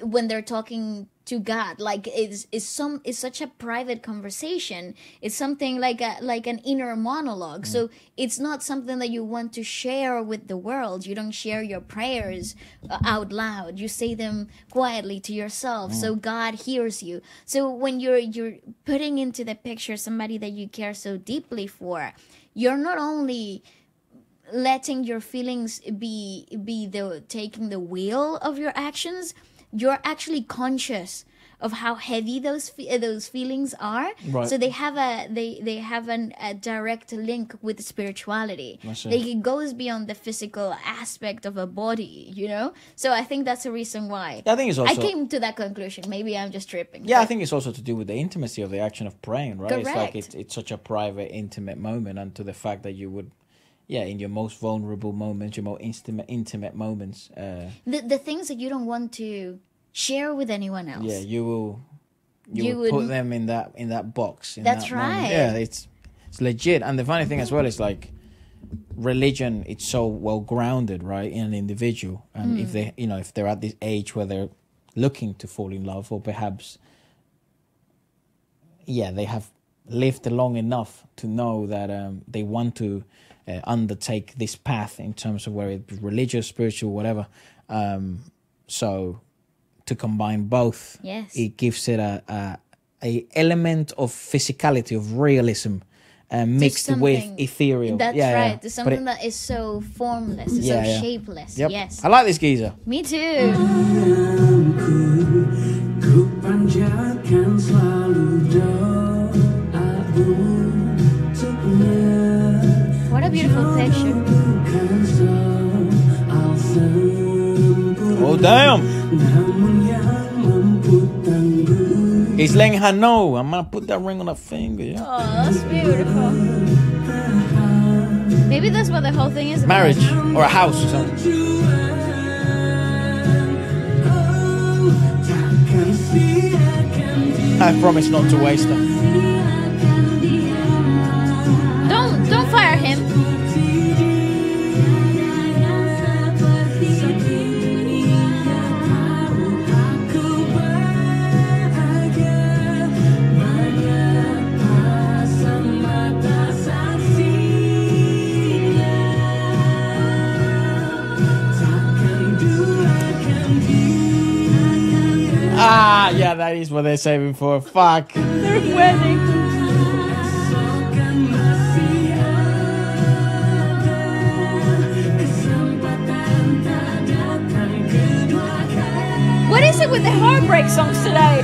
when they're talking to God. Like it's such a private conversation. It's something like an inner monologue. So it's not something that you want to share with the world. You don't share your prayers out loud. You say them quietly to yourself. So God hears you. So when you're putting into the picture somebody that you care so deeply for, you're not only letting your feelings be taking the wheel of your actions, you're actually conscious of how heavy those feelings are. Right. So they have a direct link with spirituality. That's it. Like it goes beyond the physical aspect of a body, you know. So I think that's the reason why. Yeah, I think it's also. I came to that conclusion. Maybe I'm just tripping. Yeah, I but- think it's also to do with the intimacy of the action of praying, right? It's like Correct. it's such a private, intimate moment, and to the fact that you would, in your most vulnerable moments, your most intimate moments, the things that you don't want to share with anyone else. yeah, you will You put would- them in that box. That's that moment. right. Yeah, it's legit. And the funny thing as well is like religion. It's so well grounded, right, in an individual, and if they, if they're at this age where they're looking to fall in love, or perhaps, they have lived long enough to know that they want to undertake this path in terms of whether it's religious, spiritual, whatever. So to combine both, Yes. it gives it a element of physicality, of realism, mixed with something- ethereal. That's Yeah, right. yeah. There's But something that is so formless, it's Yeah, so yeah. shapeless. Yep. Yes. I like this geezer. Me too. Ku panjatkan selalu doa untuknya. What a beautiful picture. Bukan soal sempurna, Oh damn! namun yang mampu tangguh. He's letting her know. I'm gonna put that ring on her finger. Yeah. Oh, that's beautiful. Maybe that's what the whole thing is about. Marriage or a house or something. Takkan siakan I promise not to waste her. Don't fire him. Ah, yeah, that is what they're saving for. Fuck. Their wedding. What is it with the heartbreak songs today?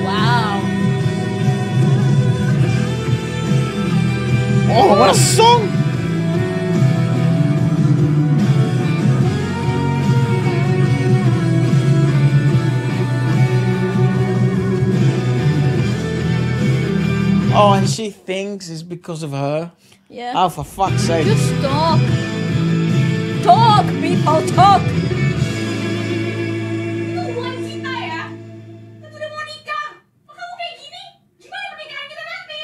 Wow. Oh, what a song! Oh, and she thinks it's because of her. Yeah. Oh, for fuck's sake. Just talk. Talk, people, talk. Hubungan kita ya. Kita udah mau nikah. Kok kamu kayak gini? Gimana pernikahan kita nanti?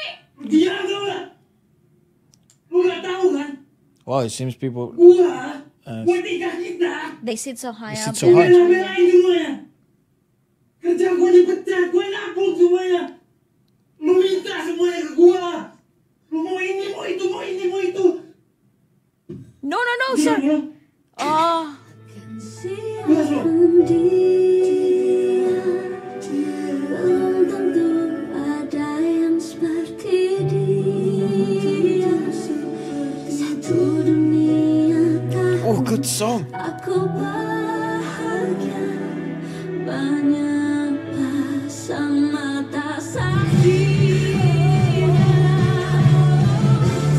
Diam kau lah. Lu gak tahu kan? Well, it seems people. Gua buat nikah kita. They sit so high They up. sit so high. Bela-belain semuanya. Kerja gua dipecat, gua nabung semuanya. Lu minta semuanya ke gua. Lu mau ini, mau itu, mau ini, mau itu. No, Diam sir. ya. Oh. Jelas lu. Belum tentu ada yang seperti dia. Satu dunia tak Oh, good song. aku bahagia. Banyak pasang mata saksi.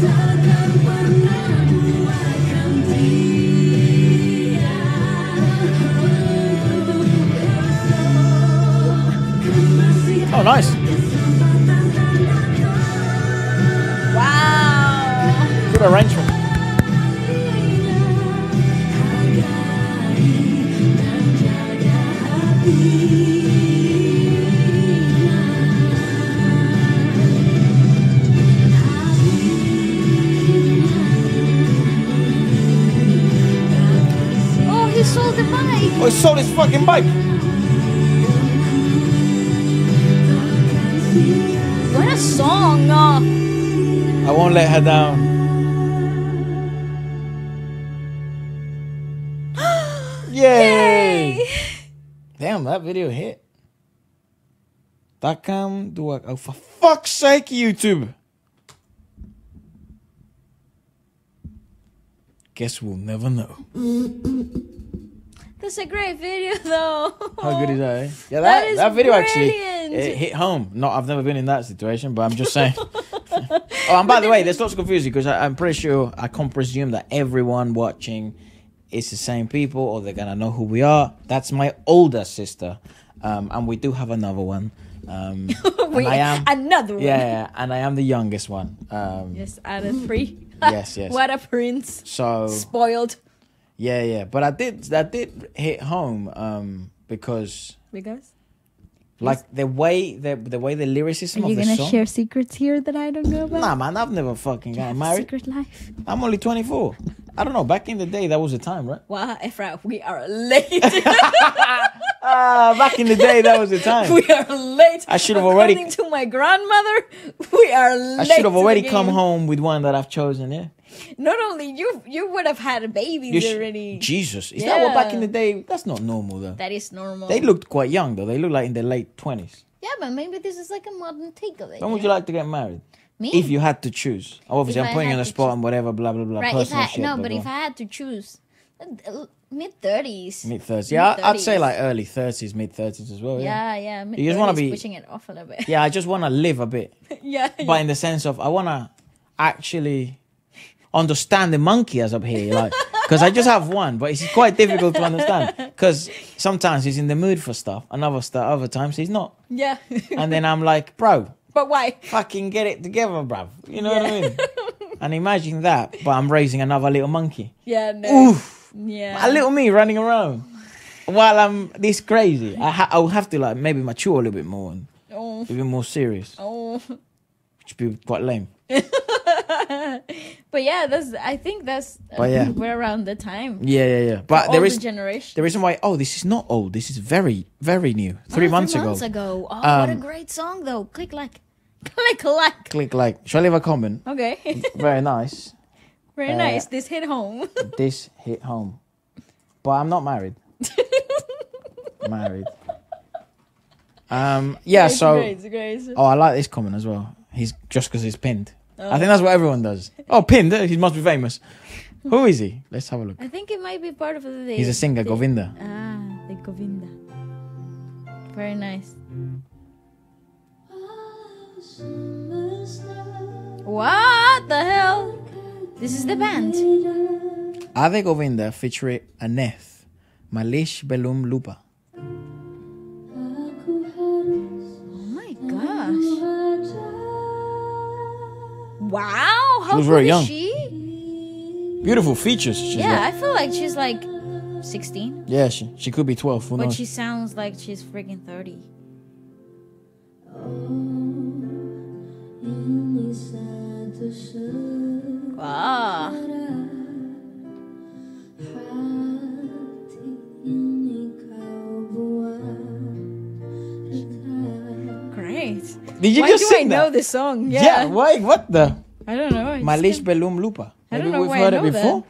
Takkan pernah buatkan dia untuk esok. Oh, nice. Wow. Good arrangement. Oh, he sold the bike. Oh, he sold his fucking bike. What a song. I won't let her down. Yay! Damn, that video hit. Takkan dua. Oh, for fuck's sake, YouTube. Guess we'll never know. That's a great video, though. How good is that? Eh? Yeah, That is that video actually brilliant. it hit home. Not, I've never been in that situation, but I'm just saying. Oh, and by the way, there's lots of confusion because I'm pretty sure I can't presume that everyone watching is the same people or they're gonna know who we are. That's my older sister, and we do have another one. And I am another one. Yeah, and I am the youngest one. Yes, out of 3. Yes. What a prince. So Spoiled. yeah, but that did hit home because like the way the lyricism Are you of the gonna song. share secrets here that I don't know about? Nah, man, I've never fucking You have gotten a married. secret life. I'm only 24. I don't know. Back in the day, that was the time, right? Wow, Efra, we are late. Back in the day, that was the time. We are late. I should have already. According to my grandmother, we are late. I should have to already the come game. home with one that I've chosen. Yeah. Not only you would have had babies already. Jesus, is that what back in Yeah. the day? That's not normal though. That is normal. They looked quite young though. They look like in their late 20s. Yeah, but maybe this is like a modern take of it. When would you like to get married? Me? If you had to choose. Obviously, If I'm I putting you had on the to spot and whatever, blah blah blah. Right, Personal shit. no, blah, but blah. if I had to choose, mid-30s. Mid-30s. Yeah, I'd say Mid-30s. like early 30s, mid-30s as well. Yeah. Yeah, You just wanna mid-30s, be- pushing it off a little bit. Yeah, I just want to live a bit. yeah. But in the sense of, I want to actually understand the monkey as up here. Like, because I just have one, but it's quite difficult to understand. Because sometimes he's in the mood for stuff, and other times he's not. Yeah. And then I'm like, bro, But why? fucking get it together, bruv. You know what I mean? And imagine that, but I'm raising another little monkey. Yeah, no. Oof. Yeah. A little me running around while I'm this crazy. I'll have to like maybe mature a little bit more and Oh. be a bit more serious, Oh. which would be quite lame. But yeah, I think that's But yeah. we're around the time. Yeah. But All there the is generation. the reason why. Oh, this is not old. This is very, very new. 3 months ago. 3 months ago. Oh, what a Um, great song though. Click like. Click like. Click like. Shall I leave a comment? Okay. Very nice. Very nice. This hit home. This hit home. But I'm not married. Married. Yeah. So. Great. Oh, I like this comment as well. He's just because he's pinned. I think that's what everyone does. Oh, pinned. He must be famous. Who is he? Let's have a look. I think it might be part of the. He's a singer, Govinda. Ah, the Govinda. Very nice. What the hell? This is the band. Ade Govinda featuring Aneth, Malish Belum Lupa. Oh my gosh. Wow, how was old very is young. she? Beautiful features. She's Yeah, like- I feel like she's like 16. yeah, she could be 12. Who But knows? she sounds like she's freaking 30. Wow. Great. Did you Why just do I sing know that? this song? Yeah. Why? What the? I don't know. I just Malish can't- Belum Lupa. I Maybe don't know we've why heard I it know before. that.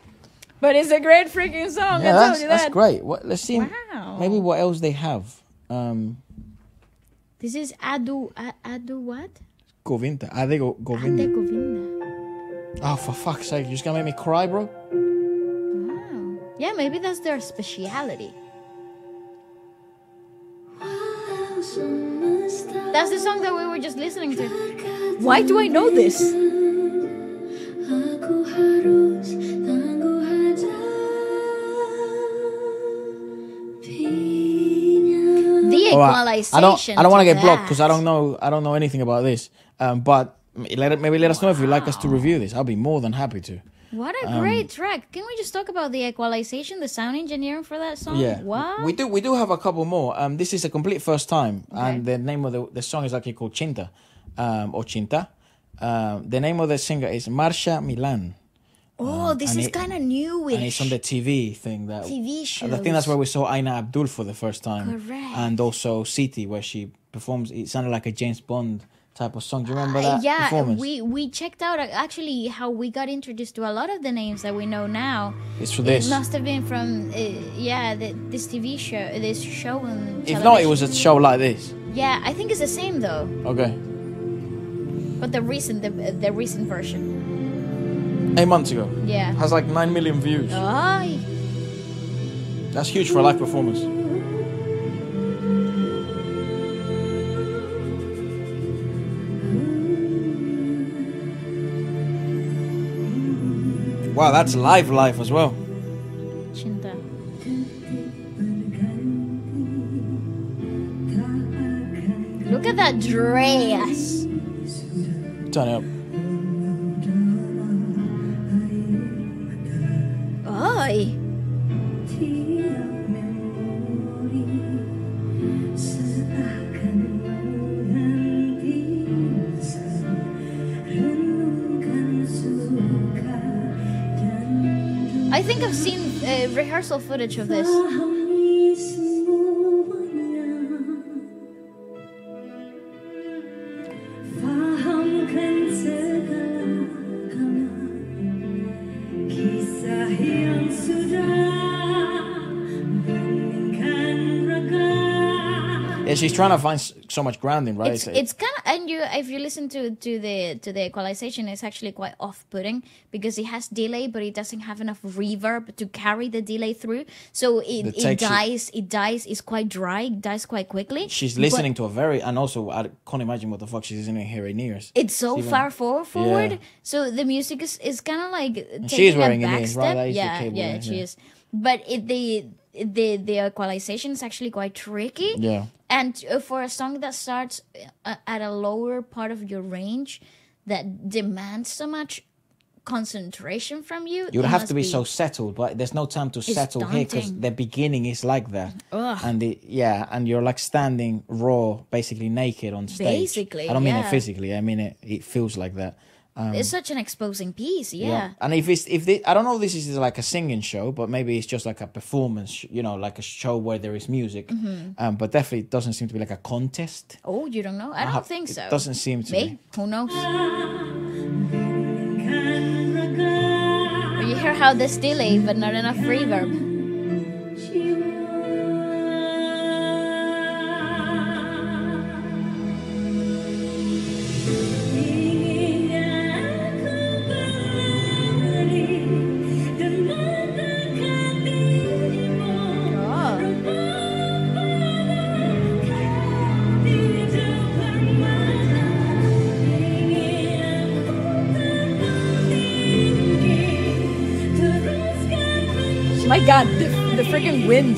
But it's a great freaking song. Yeah, I told you that's that. great. What? Let's see. Wow. Maybe what else they have. This is Adu what? Govinda. Ade Govinda. Ade Govinda. Oh, for fuck's sake! You're just gonna make me cry, bro. Wow. Yeah, maybe that's their speciality. That's the song that we were just listening to. Why do I know this? The All right. equalization. I don't want to to get blocked because that. I don't know anything about this. But maybe let us know if you'd like us to review this. I'll be more than happy to. What a great track. Can we just talk about the equalization, the sound engineering for that song? Yeah, What? we do have a couple more. This is a complete first time, and the name of the song is actually called Chinta, or Chinta. The name of the singer is Marsha Milan, Oh, this and is it- kind of newish. and it's on the TV thing that TV shows. I think that's where we saw Aina Abdul for the first time, Correct. and also City, where she performs. It sounded like a James Bond type of song. Do you remember that Yeah, performance? we checked out actually how we got introduced to a lot of the names that we know now. It's for It this. must have been from this TV show, this show on If not, it was a television. show like this. Yeah, I think it's the same though, Okay. but the recent version. 8 months ago. Yeah. Has like 9 million views. Ay. That's huge for a live performance. Wow, that's live as well. Cinta. Look at that dress. Turn it up. Ay. I think I've seen rehearsal footage of this. Yeah, she's trying to find so much grounding, right? It's kind of, and if you listen to the equalization, it's actually quite off-putting because it has delay, but it doesn't have enough reverb to carry the delay through. So it dies. It's quite dry. It dies quite quickly. She's listening to a very, and also I can't imagine what the fuck she's listening here in ears. It's so far forward. Yeah. So the music is kind of like And taking she's a wearing back ears, step. right? Yeah, she is. But the equalization is actually quite tricky. Yeah. And for a song that starts at a lower part of your range that demands so much concentration from you, You'd it have must to be so settled, but there's no time to settle here because daunting. the beginning is like that. Ugh. And you're like standing raw, basically naked on stage. Basically, I don't mean it yeah. physically. I mean it feels like that. It's such an exposing piece, yeah. And if I don't know if this is like a singing show, but maybe it's just like a performance, like a show where there is music. Mm-hmm. But definitely it doesn't seem to be like a contest. Oh, you don't know? I don't think so. It doesn't seem to be. Who knows? You hear how there's delay, but not enough reverb. My God, the freaking wind.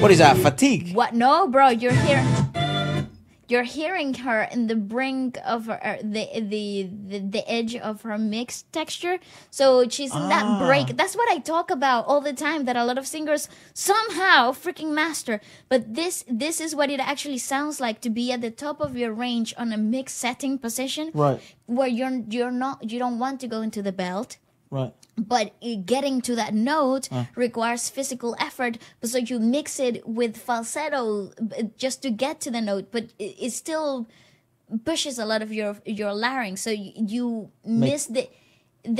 What is that? Fatigue? What? No, bro, you're hearing her in the brink of her, the edge of her mixed texture. So she's in that break. That's what I talk about all the time, that a lot of singers somehow freaking master. But this is what it actually sounds like to be at the top of your range on a mixed setting position. Right. Where you don't want to go into the belt. Right. But getting to that note requires physical effort, so you mix it with falsetto just to get to the note, but it still pushes a lot of your larynx, so you miss the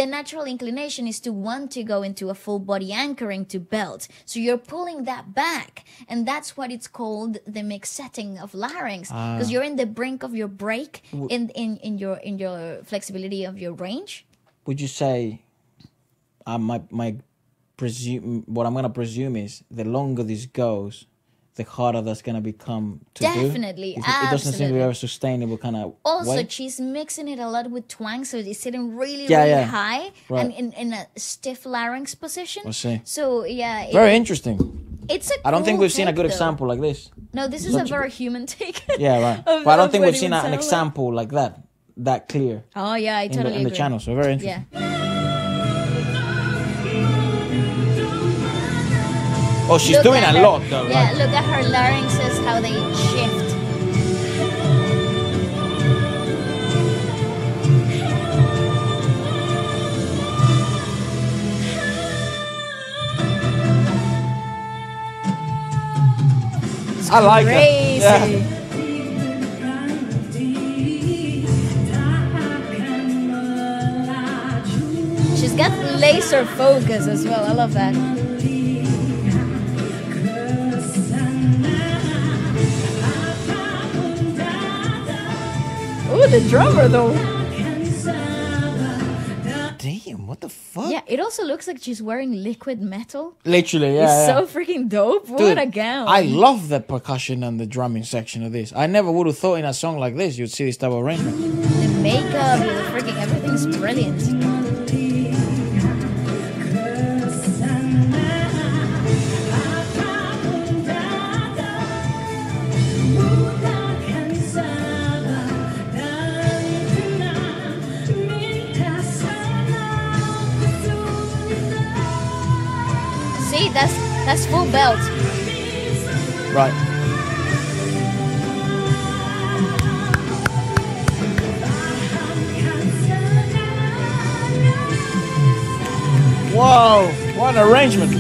natural inclination is to want to go into a full body anchoring to belt, so you're pulling that back, and that's what it's called, the mixed setting of larynx, because you're in the brink of your break in your flexibility of your range. Would you say? What I'm gonna presume is the longer this goes, the harder that's gonna become to Definitely, do. It doesn't seem to be a sustainable kind of Also, way. she's mixing it a lot with twang, so it's sitting really high Right. and in a stiff larynx position. I see. So yeah, Very interesting. It's a I don't think cool we've seen a take, good though. example like this. No, this is a very human take. Yeah, right. of- But I don't of think what we've it seen would an sound like. example like that clear Oh yeah, I totally in the agree. channel. So very interesting. Yeah. Oh, she's Look doing at a her- lot though. Yeah, Right? look at her larynxes, how they shift. I like Crazy. it. Yeah. She's got laser focus as well. I love that. with the drummer though. Damn, what the fuck? Yeah, it also looks like she's wearing liquid metal. Literally, It's yeah. so freaking dope. Dude, What a gown. I love the percussion and the drumming section of this. I never would have thought in a song like this you'd see this type of arrangement. The makeup, the freaking everything's brilliant. See, that's full belt. Right. Whoa, what an arrangement.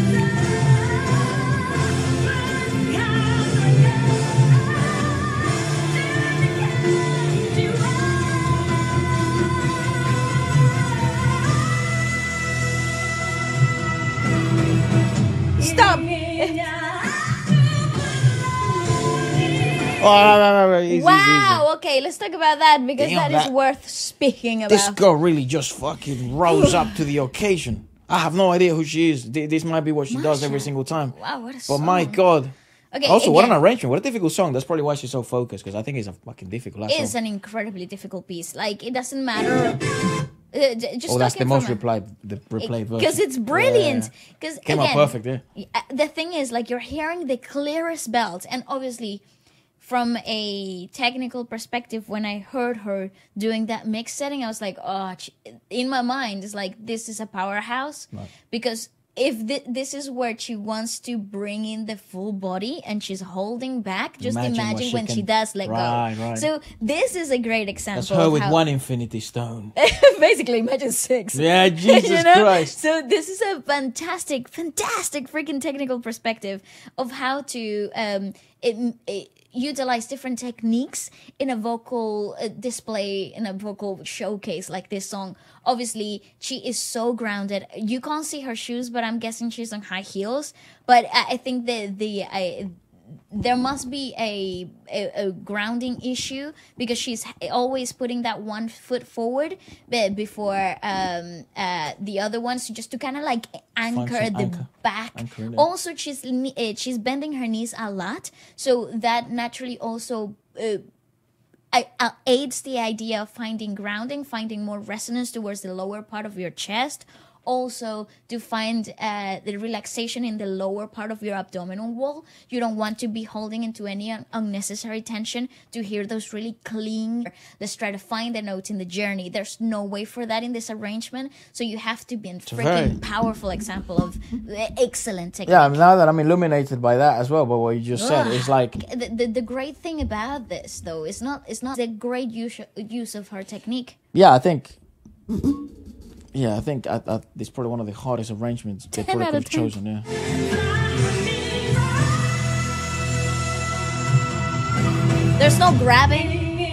Stop. Oh, easy, Wow. Okay, let's talk about that because Damn, that is that- worth speaking about. This girl really just fucking rose up to the occasion. I have no idea who she is. This might be what she does every single time. Wow, what a But song. my God. Okay, Also, what an again, arrangement. What a difficult song. That's probably why she's so focused, because I think it's a fucking difficult It's song. an incredibly difficult piece. Like, it doesn't matter. Just Oh, that's talking the most from a- replayed version. because it's brilliant. Because Came out perfect, yeah. The thing is, like, you're hearing the clearest belt, and obviously, from a technical perspective, when I heard her doing that mix setting, I was like, oh, in my mind, it's like this is a powerhouse because. If this is where she wants to bring in the full body and she's holding back, just Imagine what imagine she when she can- does let Right, go. right. So this is a great example. That's her of with how- one infinity stone. Basically, imagine 6. Yeah, Jesus Christ. So this is a fantastic freaking technical perspective of how to utilize different techniques in a vocal display, in a vocal showcase like this song. Obviously, she is so grounded. You can't see her shoes, but I'm guessing she's on high heels. But I think there must be a grounding issue because she's always putting that one foot forward before the other ones, just to kind of like anchor the back. Anchor it. Also, she's bending her knees a lot, so that naturally also aids the idea of finding grounding, finding more resonance towards the lower part of your chest. Also, to find the relaxation in the lower part of your abdominal wall. You don't want to be holding into any unnecessary tension to hear those really clean. Let's try to find the notes in the journey. There's no way for that in this arrangement. So you have to be a freaking powerful example of excellent technique. Yeah, now that I'm illuminated by that as well, but what you just said, it's like... The great thing about this, though, is not the great use of her technique. Yeah, I think... Yeah, I think it's probably one of the hardest arrangements they probably could have chosen, yeah. There's no grabbing.